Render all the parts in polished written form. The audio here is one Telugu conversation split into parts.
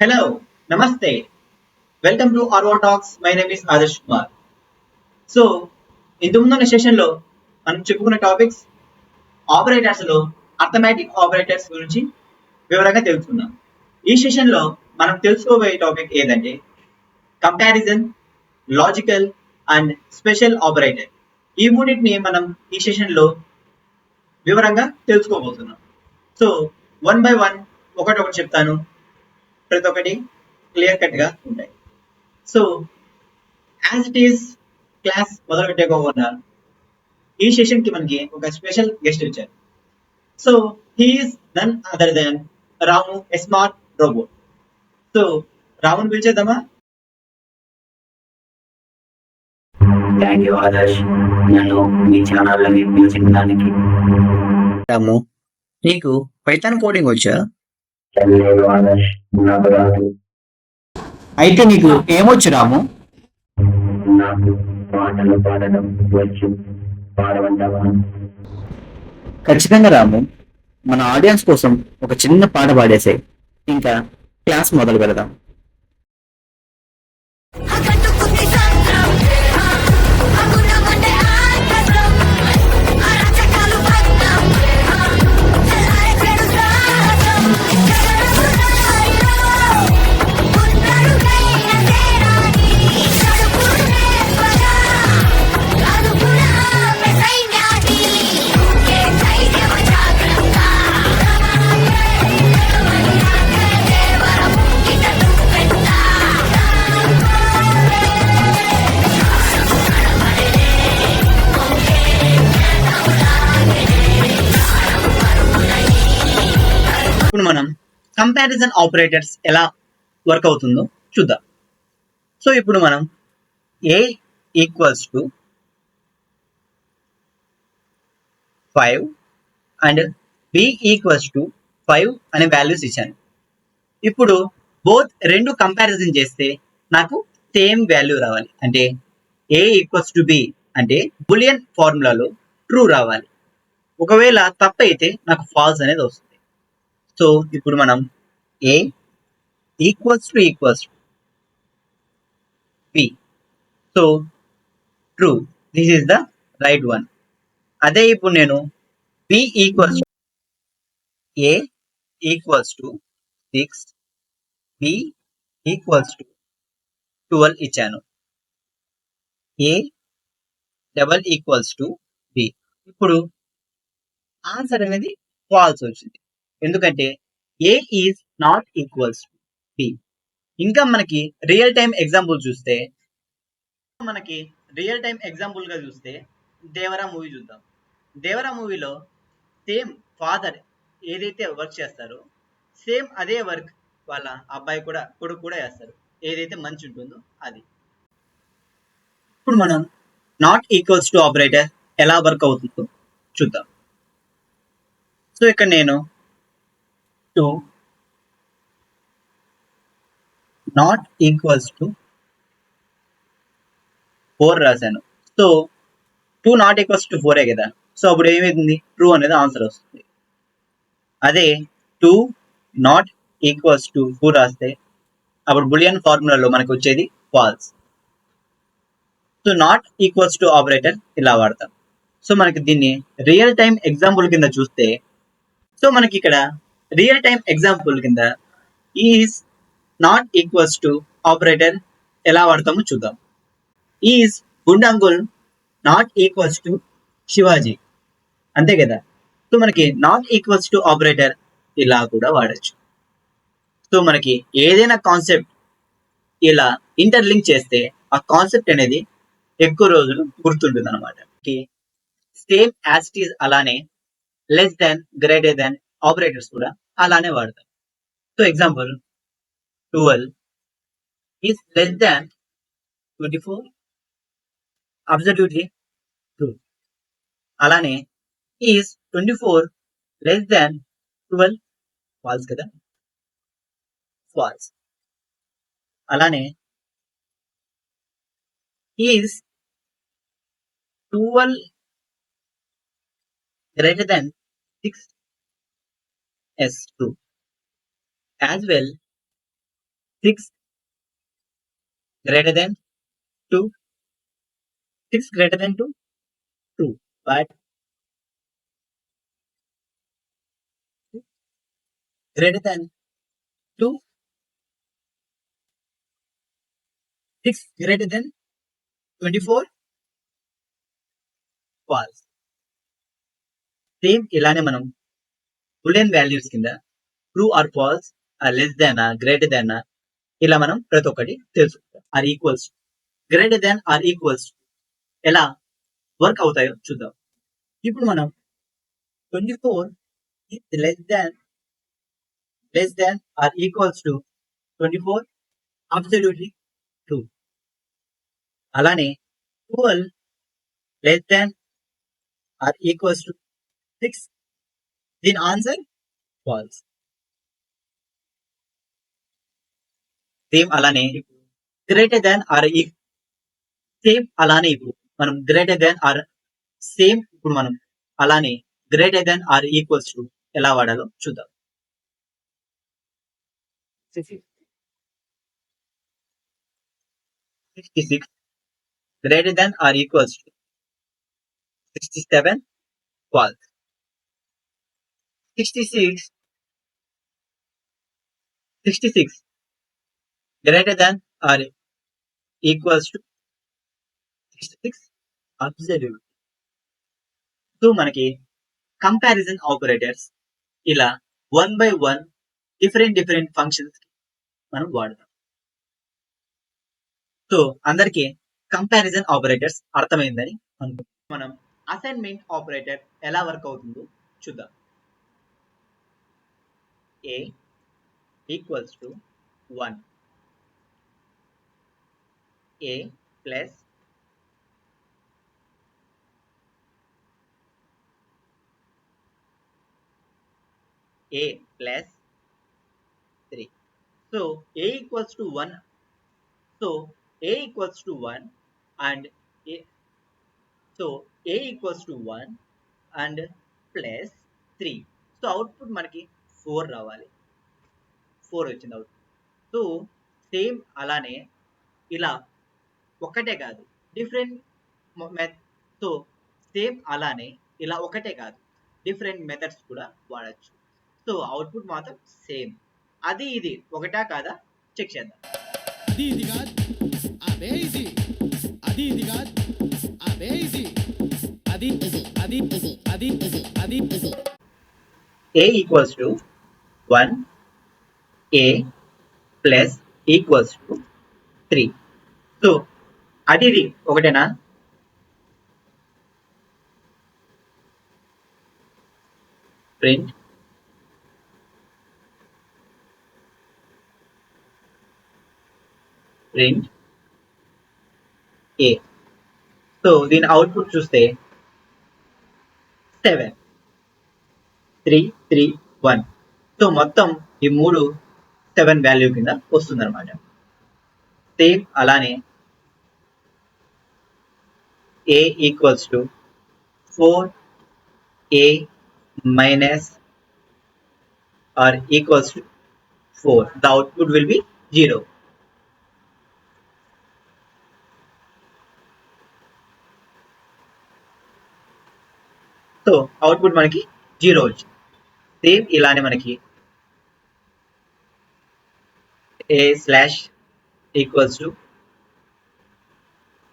Hello, Namaste. Welcome to ARVA Talks. My name is Adarsh Kumar. So ఇంతకుముందున్న సెషన్లో మనం చెప్పుకున్న టాపిక్స్ ఆపరేటర్స్లో అర్థమెటిక్ ఆపరేటర్స్ గురించి వివరంగా తెలుసుకున్నాం. ఈ సెషన్లో మనం తెలుసుకోబోయే టాపిక్ ఏదంటే comparison, logical and special operator. ఈ మూడింటిని మనం ఈ సెషన్లో వివరంగా తెలుసుకోబోతున్నాం. సో వన్ బై వన్ ఒకటొకటి చెప్తాను, ప్రతి ఒక్కటి క్లియర్ కట్గా ఉంటాయి. So as it is class మొదలు పెట్టేకోకుండా ఈ సెషన్ కి మనకి ఒక స్పెషల్ గెస్ట్ వచ్చారు. So he is none other than Ramu smart robot. So రాముని పిలిచేద్దామా? థ్యాంక్ యూ ఆదర్శ్, నన్ను మీ ఛానల్లోకి పిలిచిన దానికి. రాము, నీకు పైథాన్ కోడింగ్ వచ్చా? లేదు ఆదర్శ్, నాకు రాదు. అయితే నీకు ఏమొచ్చు రాము? నాకు పాటలు పాడడం వచ్చు. పాడమంటావా? ఖచ్చితంగా రాము, మన ఆడియన్స్ కోసం ఒక చిన్న పాట పాడేసే, ఇంకా క్లాస్ మొదలు పెడదాం. ఇప్పుడు మనం కంపారిజన్ ఆపరేటర్స్ ఎలా వర్క్ అవుతుందో చూద్దాం. సో ఇప్పుడు మనం A equals to 5 and B equals to 5 అనే వాల్యూస్ ఇచ్చాను. ఇప్పుడు బోత్ రెండు కంపారిజన్ చేస్తే నాకు సేమ్ వాల్యూ రావాలి. అంటే ఏ ఈక్వల్స్ టు బి అంటే బులియన్ ఫార్ములాలో ట్రూ రావాలి. ఒకవేళ తప్పైతే నాకు ఫాల్స్ అనేది వస్తుంది. సో ఇప్పుడు మనం A equals to B, so true, this is the right one. అదే ఇప్పుడు నేను B equals A equals to 6, B equals to 12 ఇచ్చాను. A double equals to B. ఇప్పుడు ఆన్సర్ అనేది ఫాల్స్ వచ్చింది, ఎందుకంటే A is not equals to B. ఇంకా మనకి రియల్ టైం ఎగ్జాంపుల్ గా చూస్తే దేవరా మూవీ చూద్దాం. దేవరా మూవీలో సేమ్ ఫాదర్ ఏదైతే వర్క్ చేస్తారో సేమ్ అదే వర్క్ వాళ్ళ అబ్బాయి కూడా కొడుకు కూడా చేస్తారు, ఏదైతే మంచి ఉంటుందో అది. ఇప్పుడు మనం నాట్ ఈక్వల్స్ టు ఆపరేటర్ ఎలా వర్క్ అవుతుందో చూద్దాం. సో ఇక్కడ నేను 2 నాట్ ఈక్వల్స్ టు 4 రాశాను. సో 2 నాట్ ఈక్వల్స్ టు 4 కదా. సో అప్పుడు ఏమైతుంది, ట్రూ అనేది ఆన్సర్ వస్తుంది. అదే 2 నాట్ ఈక్వల్స్ టు 4 రాస్తే అప్పుడు బులియన్ ఫార్ములాలో మనకు వచ్చేది false. So not equals to operator ఇలా వాడతాం. సో మనకి దీన్ని రియల్ టైం ఎగ్జాంపుల్ కింద చూస్తే, సో మనకి ఇక్కడ రియల్ టైం ఎగ్జాంపుల్ కింద is not equals to operator ఎలా వాడతామో చూద్దాం. ఈజ్ గుండంగుల్ నాట్ ఈక్వల్స్ టు శివాజీ, అంతే కదా. సో మనకి నాట్ ఈక్వల్స్ టు ఆపరేటర్ ఇలా కూడా వాడచ్చు. సో మనకి ఏదైనా కాన్సెప్ట్ ఇలా ఇంటర్లింక్ చేస్తే ఆ కాన్సెప్ట్ అనేది ఎక్కువ రోజులు గుర్తుంటుంది అనమాట. సేమ్ యాజ్ ఇట్ ఈజ్ అలానే లెస్ దాన్, గ్రేటర్ దాన్ ఆపరేటర్స్ కూడా అలానే వాడతాం. So example 12 is less than 24, absolutely true. అలానే ఈజ్ 24 లెస్ దాన్ 12, ఫాల్స్ కదా, ఫాల్స్. అలానే is 12 greater than 6, yes, true. As well, 6 greater than 2, 6 greater than 2, true, but greater than 2, 6 greater than 24, false. Same ఇలానే మనం బులియన్ వాల్యూస్ కింద true or false less than greater than ఇలా మనం ప్రతి ఒక్కటి తెలుసుకుంటాం. Or equals greater than or equals ఎలా వర్క్ అవుతాయో చూద్దాం. ఇప్పుడు మనం 24 less than or equals to 24 absolutely true. అలానే 12 less than or equals to 6, దీని ఆన్సర్ ఫాల్స్. సేమ్ అలానే గ్రేటర్ దాన్ ఆర్ సేమ్ అలానే ఇప్పుడు మనం గ్రేటర్ దాన్ ఆర్ సేమ్ ఇప్పుడు మనం అలానే greater than or equals to ఎలా వాడాలో చూద్దాం. 66 greater than or equals to 67, false. 66 greater than or equals to 66, absolute. So మనకి కంపారిజన్ ఆపరేటర్స్ ఇలా 1 by 1 డిఫరెంట్ ఫంక్షన్స్ మనం వాడతాం. సో అందరికి కంపారిజన్ ఆపరేటర్స్ అర్థమైందని అనుకుంటాం. మనం అసైన్మెంట్ ఆపరేటర్ ఎలా వర్క్ అవుతుందో చూద్దాం. A equals to 1, A plus A plus 3. So A equals to 1. So A equals to 1 and A, so A equals to 1 and plus 3. So output మనకి 4 రావాలి. 4 వచ్చింది అవుట్పుట్. సో సేమ్ అలానే ఇలా ఒకటే కాదు డిఫరెంట్ సో సేమ్ అలానే ఇలా ఒకటే కాదు డిఫరెంట్ మెథడ్స్ కూడా వాడచ్చు. సో అవుట్పుట్ మాత్రం సేమ్. అది ఇది ఒకటా కాదా చెక్ చేద్దాం. అది ఇది కాదు అదే ఇది, అది ఇది కాదు అదే ఇది, అది ఇది, అది ఇది, అది ఇది, అది ఇది. A equals to 1, A plus equals to 3. So అది ఇది ఒకటేనా? Print print A. సో దీని అవుట్పుట్ చూస్తే 7, 3, 3, 1. సో మొత్తం ఈ 3 7 వాల్యూ కింద వస్తుంది అనమాట. సేమ్ అలానే A equals to 4A minus or equals to 4. The output will be 0. So output మనకి 0 వచ్చింది. సేమ్ ఇలానే మనకి A slash equals to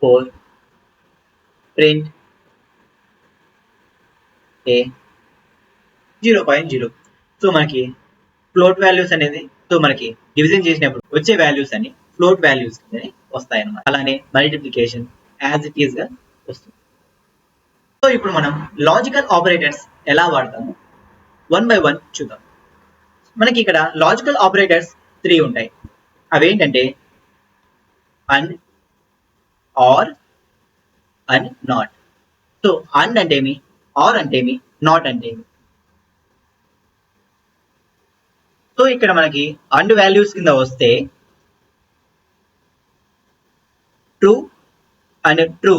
4 print A 0.0. So మనకి ఫ్లోట్ వాల్యూస్ అనేది సో మనకి డివిజన్ చేసినప్పుడు వచ్చే వాల్యూస్ అని ఫ్లోట్ వాల్యూస్ అనేది వస్తాయి అన్నమాట. అలానే మల్టిప్లికేషన్ యాజ్ ఇట్ ఈస్ గా వస్తుంది. సో ఇప్పుడు మనం లాజికల్ ఆపరేటర్స్ ఎలా వాడతాము 1 by 1 చూద్దాం. మనకి ఇక్కడ లాజికల్ ఆపరేటర్స్ 3 ఉంటాయి. అవేంటంటే and, or and not. So and అంటే ఏమి, ఆర్ అంటే ఏమి, నాట్ అంటే ఏమి. సో ఇక్కడ మనకి అండ్ వాల్యూస్ కింద వస్తే true and true,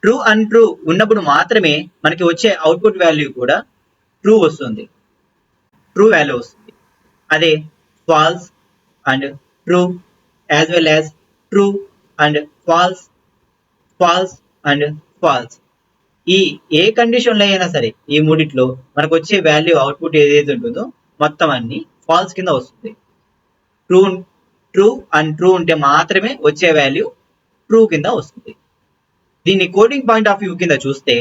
true and true ఉన్నప్పుడు మాత్రమే మనకి వచ్చే అవుట్పుట్ వాల్యూ కూడా ట్రూ వస్తుంది, ట్రూ వాల్యూ వస్తుంది. అదే false and true as well as true and false, false and false. ఈ ఏ కండిషన్లో అయినా సరే ఈ మూడిట్లో మనకు వచ్చే వాల్యూ అవుట్పుట్ ఏదైతే ఉంటుందో మొత్తం అన్ని ఫాల్స్ కింద వస్తుంది. ట్రూ ట్రూ అండ్ ట్రూ ఉంటే మాత్రమే వచ్చే వాల్యూ ట్రూ కింద వస్తుంది. దీన్ని కోడింగ్ పాయింట్ ఆఫ్ వ్యూ కింద చూస్తే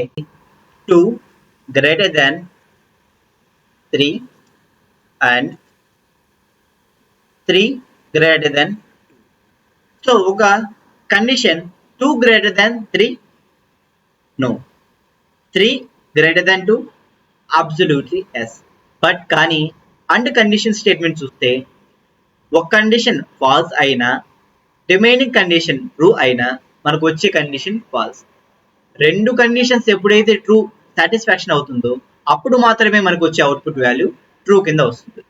2 greater than 3 and 3 greater than 2. So ఒక condition 2 greater than 3 no, 3 greater than 2 absolutely yes. But కానీ అండ్ కండిషన్ స్టేట్మెంట్ చూస్తే ఒక కండిషన్ ఫాల్స్ అయినా రిమైనింగ్ కండిషన్ ట్రూ అయినా మనకు వచ్చే కండిషన్ ఫాల్స్. రెండు కండిషన్స్ ఎప్పుడైతే ట్రూ సాటిస్ఫాక్షన్ అవుతుందో అప్పుడు మాత్రమే మనకు వచ్చే అవుట్పుట్ వాల్యూ ట్రూ కింద వస్తుంది.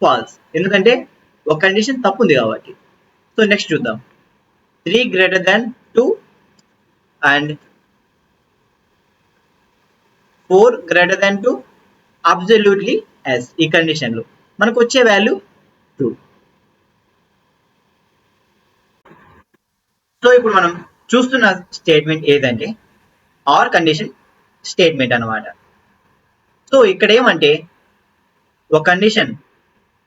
ఫాల్స్ ఎందుకంటే ఒక కండిషన్ తప్పు ఉంది కాబట్టి. సో నెక్స్ట్ చూద్దాం. 3 greater than 2 and 4 greater than 2 absolutely yes. ఈ కండిషన్లో మనకు వచ్చే వాల్యూ ట్రూ. సో ఇప్పుడు మనం చూస్తున్న స్టేట్మెంట్ ఏదంటే ఆర్ కండిషన్ స్టేట్మెంట్ అన్నమాట. సో ఇక్కడ ఏమంటే ఒక కండిషన్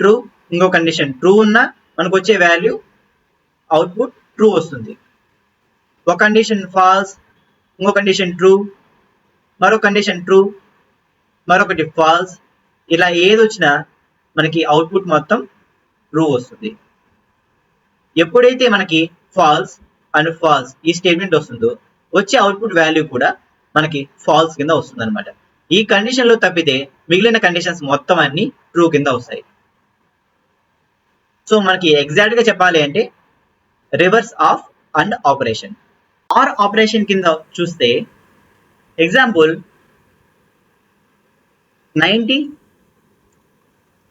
ట్రూ ఇంకో కండిషన్ ట్రూ ఉన్నా మనకు వచ్చే వాల్యూ అవుట్పుట్ ట్రూ వస్తుంది. ఒక కండిషన్ ఫాల్స్ ఇంకో కండిషన్ ట్రూ, మరో కండిషన్ ట్రూ, మరొకటి ఫాల్స్, ఇలా ఏది వచ్చినా మనకి అవుట్పుట్ మొత్తం ట్రూ వస్తుంది. ఎప్పుడైతే మనకి ఫాల్స్ అండ్ ఫాల్స్ ఈ స్టేట్మెంట్ వస్తుందో వచ్చే అవుట్పుట్ వాల్యూ కూడా మనకి ఫాల్స్ కింద వస్తుంది అనమాట. ఈ కండిషన్ లో తప్పితే మిగిలిన కండిషన్స్ మొత్తం అన్ని ట్రూ కింద వస్తాయి. సో మనకి ఎగ్జాక్ట్ గా చెప్పాలి అంటే reverse of and operation. Or operation కింద చూస్తే example 90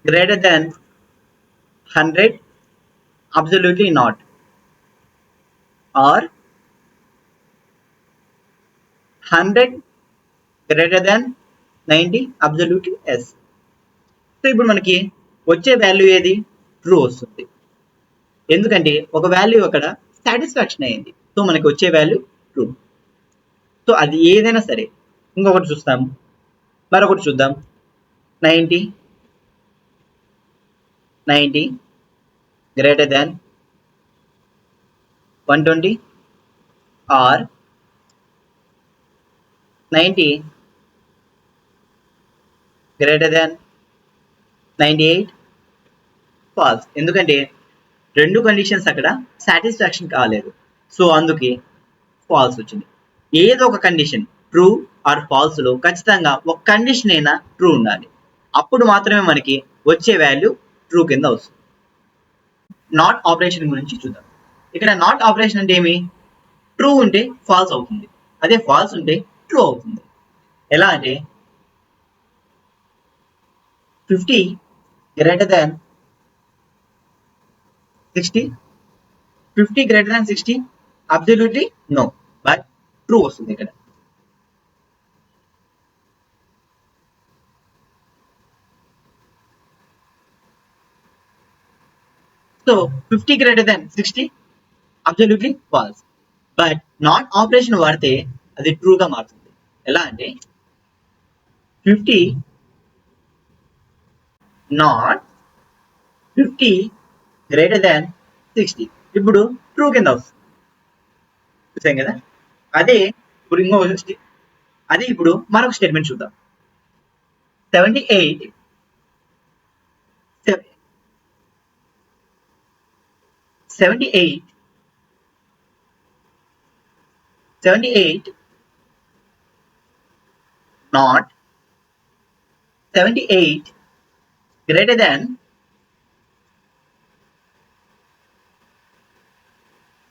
greater than 100 absolutely not, or 100 greater than 90 absolutely yes. So ఇప్పుడు మనకి వచ్చే వాల్యూ ఏది ట్రూ వస్తుంది, ఎందుకంటే ఒక వాల్యూ అక్కడ సాటిస్ఫాక్షన్ అయింది. సో మనకి వచ్చే వాల్యూ ట్రూ. సో అది ఏదైనా సరే. ఇంకొకటి చూస్తాం, మరొకటి చూద్దాం. 90 greater than 120 or 90 greater than 98 falls. ఎందుకంటే రెండు కండిషన్స్ అక్కడ సాటిస్ఫాక్షన్ కాలేదు, సో అందుకే ఫాల్స్ వచ్చింది. ఏదో ఒక కండిషన్ ట్రూ ఆర్ ఫాల్స్ లో ఖచ్చితంగా ఒక కండిషన్ అయినా ట్రూ ఉండాలి, అప్పుడు మాత్రమే మనకి వచ్చే వాల్యూ ట్రూ కింద వస్తుంది. నాట్ ఆపరేషన్ గురించి చూద్దాం. ఇక్కడ నాట్ ఆపరేషన్ అంటే ఏమి? ట్రూ ఉంటే ఫాల్స్ అవుతుంది, అదే ఫాల్స్ ఉంటే ట్రూ అవుతుంది. ఎలా అంటే 50 greater than 60, 50 greater than 60 absolutely no, but true వస్తుంది ఇక్కడ. So 50 greater than 60 absolutely false, but not operation వాడితే అది ట్రూగా మారుతుంది. ఎలా అంటే 50 నాట్ 50 greater than 60 ఇప్పుడు ట్రూ కింద వస్తుంది, చూసాం కదా. అదే ఇప్పుడు ఇప్పుడు మరొక స్టేట్మెంట్ చూద్దాం. 78 not 78 greater than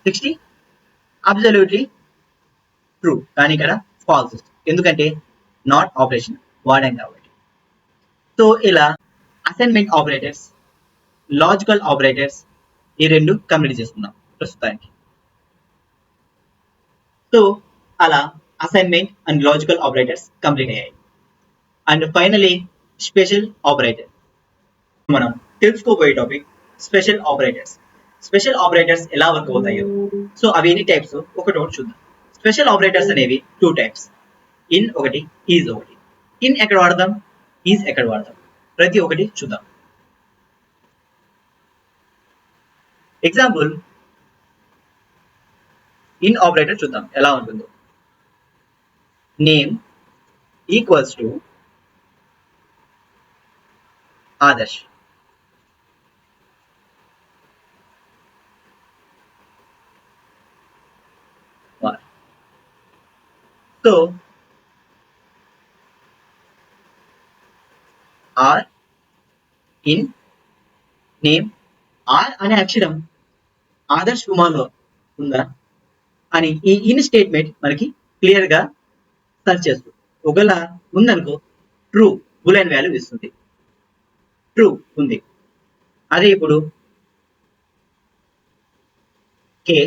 60 absolutely true, కానీ ఇక్కడ ఫాల్స్, ఎందుకంటే నాట్ ఆపరేషన్ వాడాం కాబట్టి. సో ఇలా అసైన్మెంట్ ఆపరేటర్స్, లాజికల్ ఆపరేటర్స్ ఈ రెండు కంప్లీట్ చేసుకున్నాం ప్రస్తుతానికి. సో అలా assignment and logical operators complete అయ్యాయి. అండ్ ఫైనలీ స్పెషల్ ఆపరేటర్ మనం తెలుసుకోబోయే topic special operators. Special operators ఎలా వర్క్ అవుతాయో, సో అవి ఎన్ని టైప్స్ ఒకటి చూద్దాం. స్పెషల్ ఆపరేటర్స్ అనేవి 2 టైప్స్. ఇన్ ఒకటి, ఈజ్ ఒకటి. ఇన్ ఎక్కడ వాడదాం, ఈజ్ ఎక్కడ వాడదాం, ప్రతి ఒక్కటి చూద్దాం. ఎగ్జాంపుల్, ఇన్ ఆపరేటర్ చూద్దాం ఎలా ఉంటుందో. Name equals to Adarsh. So R in name. R అనే అక్షరం ఆదర్శ్ కుమార్లో ఉందా అని ఈ ఇన్ స్టేట్మెంట్ మనకి క్లియర్ గా సర్చ్ చేస్తుంది. ఒకవేళ ఉందనుకో ట్రూ బులెన్ వాల్యూ ఇస్తుంది. ట్రూ ఉంది. అదే ఇప్పుడు K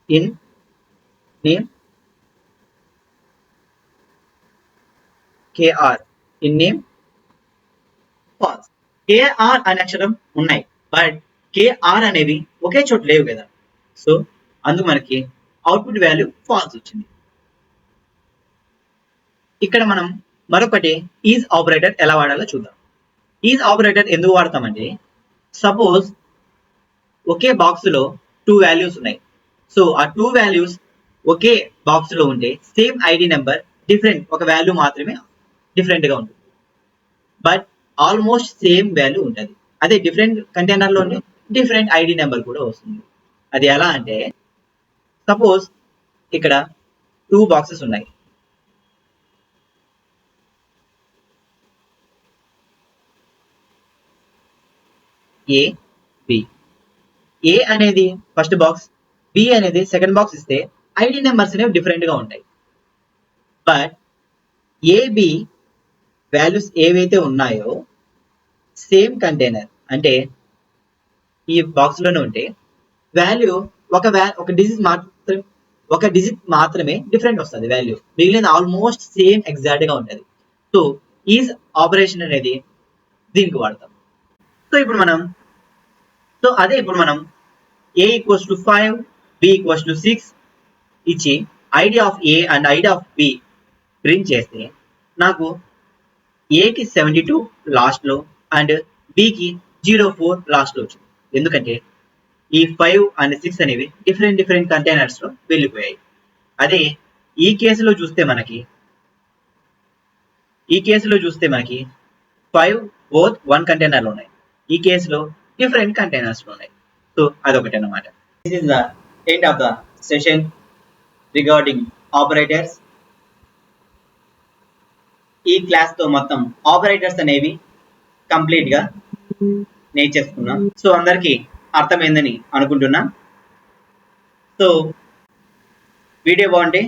in name, KR in name false. KR అనే అక్షరం ఉన్నాయి, బట్ కేఆర్ అనేవి ఒకే చోట లేవు కదా, సో అందుకు మనకి అవుట్పుట్ వాల్యూ ఫాల్స్ వచ్చింది. ఇక్కడ మనం మరొకటి ఈజ్ ఆపరేటర్ ఎలా వాడాలో చూద్దాం. ఈజ్ ఆపరేటర్ ఎందుకు వాడతామంటే, సపోజ్ ఒకే బాక్స్ లో 2 వాల్యూస్ ఉన్నాయి. సో ఆ 2 వాల్యూస్ ఒకే బాక్స్ లో ఉంటే సేమ్ ఐడి నెంబర్ డిఫరెంట్, ఒక వాల్యూ మాత్రమే డిఫరెంట్ గా ఉంటుంది, బట్ ఆల్మోస్ట్ సేమ్ వాల్యూ ఉంటుంది. అదే డిఫరెంట్ కంటైనర్ లో ఉంటే డిఫరెంట్ ఐడి నెంబర్ కూడా వస్తుంది. అది ఎలా అంటే, సపోజ్ ఇక్కడ 2 బాక్సెస్ ఉన్నాయి. ఏ బి. ఏ అనేది ఫస్ట్ బాక్స్, బి అనేది సెకండ్ బాక్స్ ఇస్తే ఐడి నెంబర్స్ అనేవి డిఫరెంట్ గా ఉంటాయి. బట్ ఏబి వాల్యూస్ ఏవైతే ఉన్నాయో సేమ్ కంటైనర్ అంటే ఈ బాక్స్ లోనే ఉంటే వాల్యూ ఒక డిజిట్ మాత్రమే డిఫరెంట్ వస్తుంది వాల్యూ, మిగిలిన ఆల్మోస్ట్ సేమ్ ఎగ్జాక్ట్ గా ఉంటుంది. సో ఈజ్ ఆపరేషన్ అనేది దీనికి వాడతాం. సో ఇప్పుడు మనం a equals to 5, b equals to 6 ఇచ్చి ID of A and ID of B print చేస్తే నాకు ఏకి 72 లాస్ట్ లో అండ్ బికి 04 లాస్ట్ లో వచ్చింది. ఎందుకంటే ఈ 5 అండ్ 6 అనేవి డిఫరెంట్ కంటైనర్స్ లో వెళ్ళిపోయాయి. అదే ఈ కేసులో చూస్తే మనకి 5 బోత్ 1 కంటైనర్ లో ఉన్నాయి, ఈ కేసులో డిఫరెంట్ కంటైనర్స్ లో ఉన్నాయి. సో అదొకటి అన్నమాట. This is the end of the session regarding operators. ఈ క్లాస్ తో మొత్తం ఆపరేటర్స్ అనేవి కంప్లీట్ గా నేర్చేసుకున్నాం. సో అందరికి అర్థమైందని అనుకుంటున్నా. సో వీడియో బాగుంటే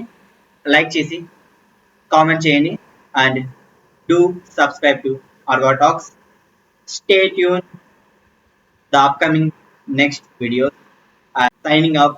లైక్ చేసి కామెంట్ చేయండి and do subscribe to ARVA Talks. Stay tuned the upcoming next video. Signing off.